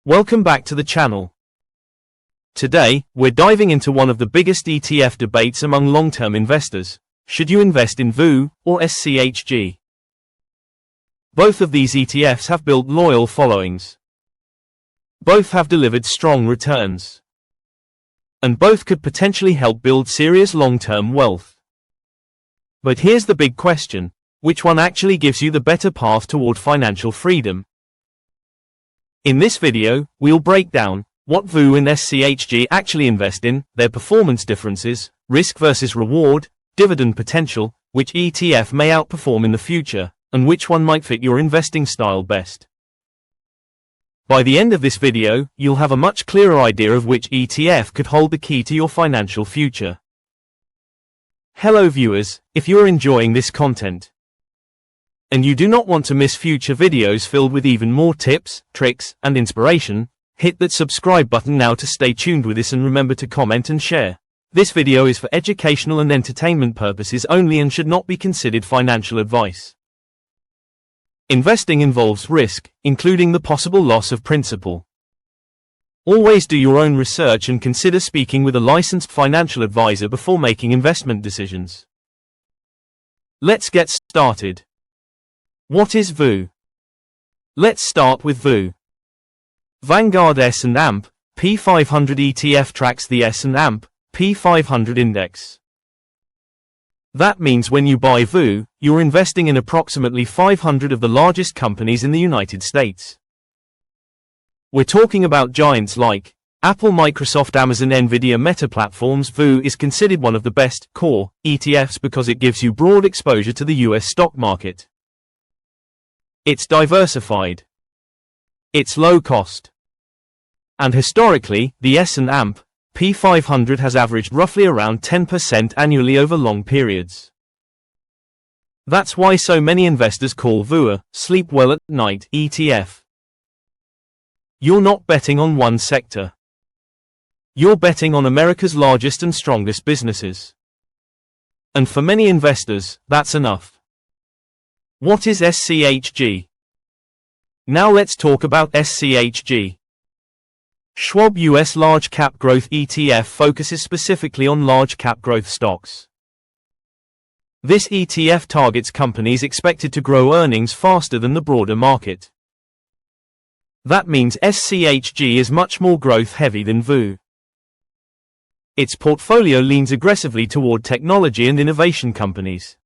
Welcome back to the channel. Today, we're diving into one of the biggest ETF debates among long-term investors. Should you invest in VOO or SCHG? Both of these ETFs have built loyal followings. Both have delivered strong returns. And both could potentially help build serious long-term wealth. But here's the big question: which one actually gives you the better path toward financial freedom? In this video, we'll break down what VOO and SCHG actually invest in, their performance differences, risk versus reward, dividend potential, which ETF may outperform in the future, and which one might fit your investing style best. By the end of this video, you'll have a much clearer idea of which ETF could hold the key to your financial future. Hello viewers, if you're enjoying this content, and you do not want to miss future videos filled with even more tips, tricks, and inspiration, hit that subscribe button now to stay tuned with this, and remember to comment and share. This video is for educational and entertainment purposes only and should not be considered financial advice. Investing involves risk, including the possible loss of principal. Always do your own research and consider speaking with a licensed financial advisor before making investment decisions. Let's get started. What is VOO? Let's start with VOO. Vanguard S&P 500 ETF tracks the S&P 500 index. That means when you buy VOO, you're investing in approximately 500 of the largest companies in the United States. We're talking about giants like Apple, Microsoft, Amazon, Nvidia, Meta platforms. VOO is considered one of the best core ETFs because it gives you broad exposure to the US stock market. It's diversified. It's low cost. And historically, the S&P 500 has averaged roughly around 10% annually over long periods. That's why so many investors call VOO a sleep well at night ETF. You're not betting on one sector. You're betting on America's largest and strongest businesses. And for many investors, that's enough. What is SCHG? Now let's talk about SCHG. Schwab US Large Cap Growth ETF focuses specifically on large cap growth stocks. This ETF targets companies expected to grow earnings faster than the broader market. That means SCHG is much more growth heavy than VOO. Its portfolio leans aggressively toward technology and innovation companies.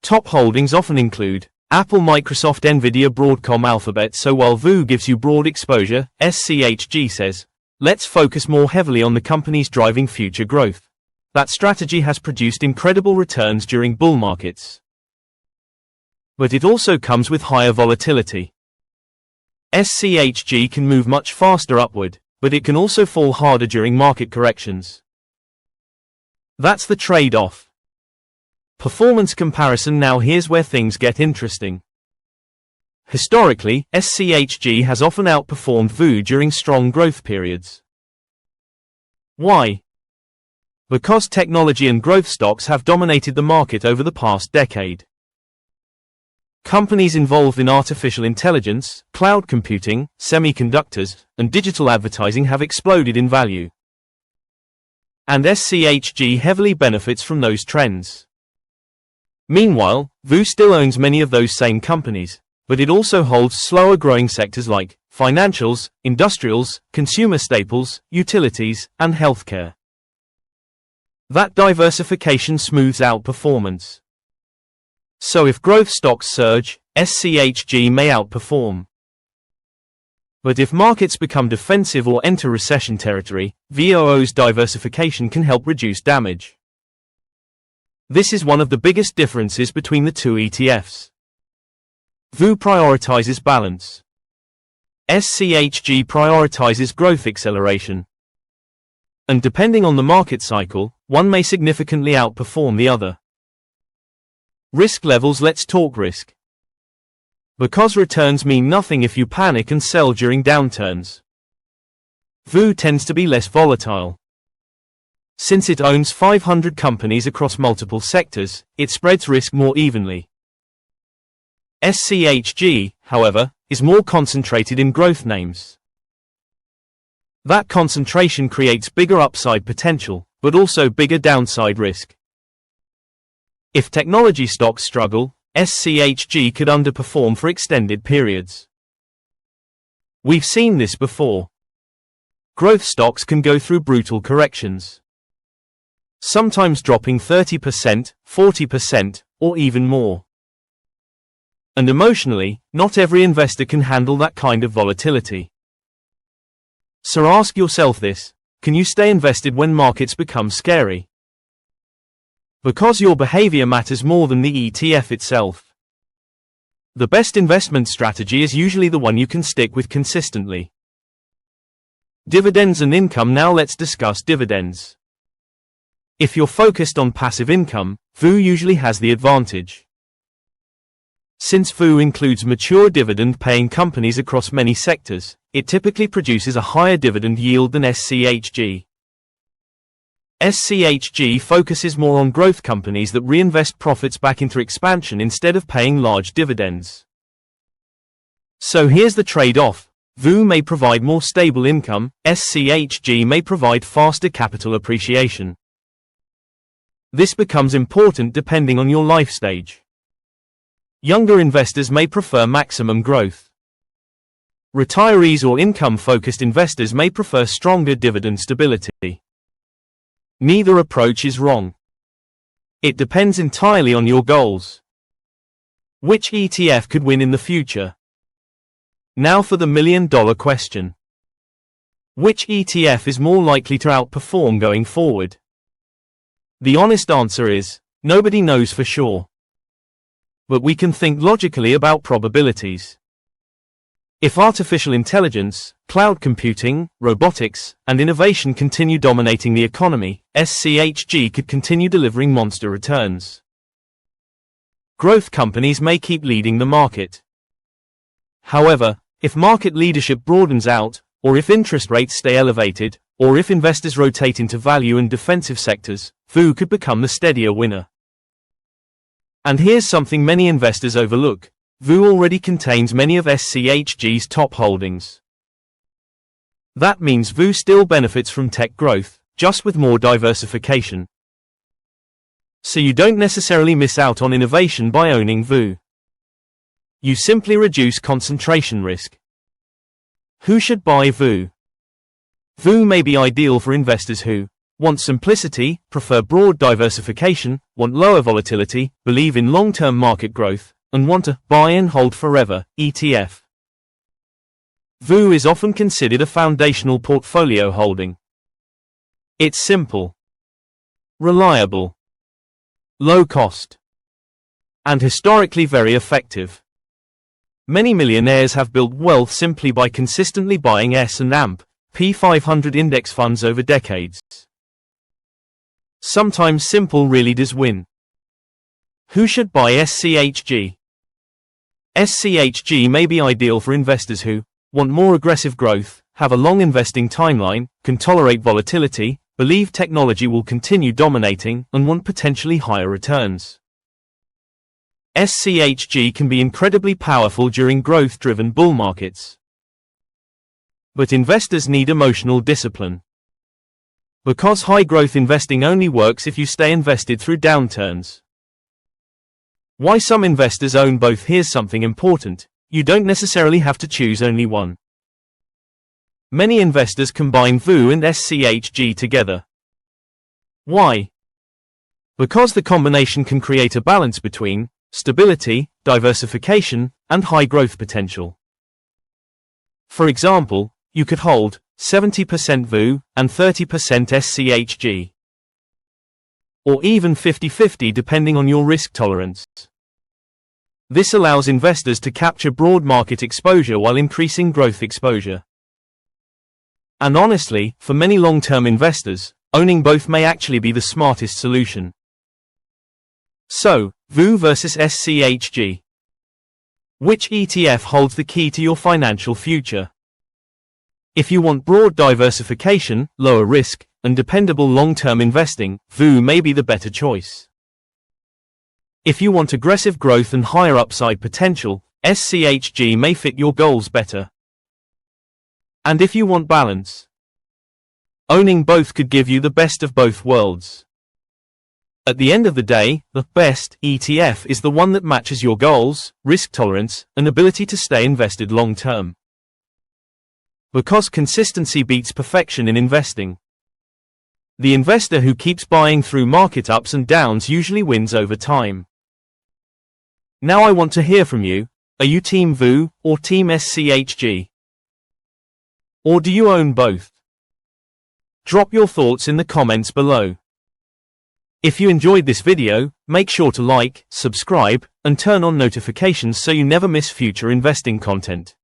Top holdings often include Apple, Microsoft, Nvidia, Broadcom, Alphabet. So while VOO gives you broad exposure, SCHG says, let's focus more heavily on the companies driving future growth. That strategy has produced incredible returns during bull markets. But it also comes with higher volatility. SCHG can move much faster upward, but it can also fall harder during market corrections. That's the trade-off. Performance comparison. Now here's where things get interesting. Historically, SCHG has often outperformed VOO during strong growth periods. Why? Because technology and growth stocks have dominated the market over the past decade. Companies involved in artificial intelligence, cloud computing, semiconductors, and digital advertising have exploded in value. And SCHG heavily benefits from those trends. Meanwhile, VOO still owns many of those same companies, but it also holds slower growing sectors like financials, industrials, consumer staples, utilities, and healthcare. That diversification smooths out performance. So if growth stocks surge, SCHG may outperform. But if markets become defensive or enter recession territory, VOO's diversification can help reduce damage. This is one of the biggest differences between the two ETFs. VOO prioritizes balance. SCHG prioritizes growth acceleration. And depending on the market cycle, one may significantly outperform the other. Risk levels. Let's talk risk. Because returns mean nothing if you panic and sell during downturns. VOO tends to be less volatile. Since it owns 500 companies across multiple sectors, it spreads risk more evenly. SCHG, however, is more concentrated in growth names. That concentration creates bigger upside potential, but also bigger downside risk. If technology stocks struggle, SCHG could underperform for extended periods. We've seen this before. Growth stocks can go through brutal corrections, sometimes dropping 30%, 40%, or even more. And emotionally, not every investor can handle that kind of volatility. So ask yourself this: can you stay invested when markets become scary? Because your behavior matters more than the ETF itself. The best investment strategy is usually the one you can stick with consistently. Dividends and income. Now let's discuss dividends. If you're focused on passive income, VOO usually has the advantage. Since VOO includes mature dividend-paying companies across many sectors, it typically produces a higher dividend yield than SCHG. SCHG focuses more on growth companies that reinvest profits back into expansion instead of paying large dividends. So here's the trade-off. VOO may provide more stable income, SCHG may provide faster capital appreciation. This becomes important depending on your life stage. Younger investors may prefer maximum growth. Retirees or income-focused investors may prefer stronger dividend stability. Neither approach is wrong. It depends entirely on your goals. Which ETF could win in the future? Now for the million-dollar question. Which ETF is more likely to outperform going forward? The honest answer is, nobody knows for sure. But we can think logically about probabilities. If artificial intelligence, cloud computing, robotics, and innovation continue dominating the economy, SCHG could continue delivering monster returns. Growth companies may keep leading the market. However, if market leadership broadens out, or if interest rates stay elevated, or if investors rotate into value and defensive sectors, VOO could become the steadier winner. And here's something many investors overlook: VOO already contains many of SCHG's top holdings. That means VOO still benefits from tech growth, just with more diversification. So you don't necessarily miss out on innovation by owning VOO. You simply reduce concentration risk. Who should buy VOO? VOO may be ideal for investors who want simplicity, prefer broad diversification, want lower volatility, believe in long-term market growth, and want a buy and hold forever ETF. VOO is often considered a foundational portfolio holding. It's simple, reliable, low cost, and historically very effective. Many millionaires have built wealth simply by consistently buying S&P 500 index funds over decades. Sometimes simple really does win. Who should buy SCHG? SCHG may be ideal for investors who want more aggressive growth, have a long investing timeline, can tolerate volatility, believe technology will continue dominating, and want potentially higher returns. SCHG can be incredibly powerful during growth-driven bull markets. But investors need emotional discipline. Because high-growth investing only works if you stay invested through downturns. Why some investors own both? Here's something important: you don't necessarily have to choose only one. Many investors combine VOO and SCHG together. Why? Because the combination can create a balance between stability, diversification, and high growth potential. For example, you could hold 70% VOO and 30% SCHG. Or even 50-50 depending on your risk tolerance. This allows investors to capture broad market exposure while increasing growth exposure. And honestly, for many long-term investors, owning both may actually be the smartest solution. So, VOO versus SCHG. Which ETF holds the key to your financial future? If you want broad diversification, lower risk, and dependable long-term investing, VOO may be the better choice. If you want aggressive growth and higher upside potential, SCHG may fit your goals better. And if you want balance, Owning both could give you the best of both worlds. At the end of the day, the best ETF is the one that matches your goals, risk tolerance, and ability to stay invested long term. Because consistency beats perfection in investing. The investor who keeps buying through market ups and downs usually wins over time. Now I want to hear from you. Are you Team VOO or Team SCHG? Or do you own both? Drop your thoughts in the comments below. If you enjoyed this video, make sure to like, subscribe, and turn on notifications so you never miss future investing content.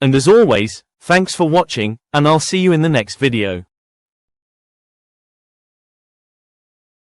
And as always, thanks for watching, and I'll see you in the next video.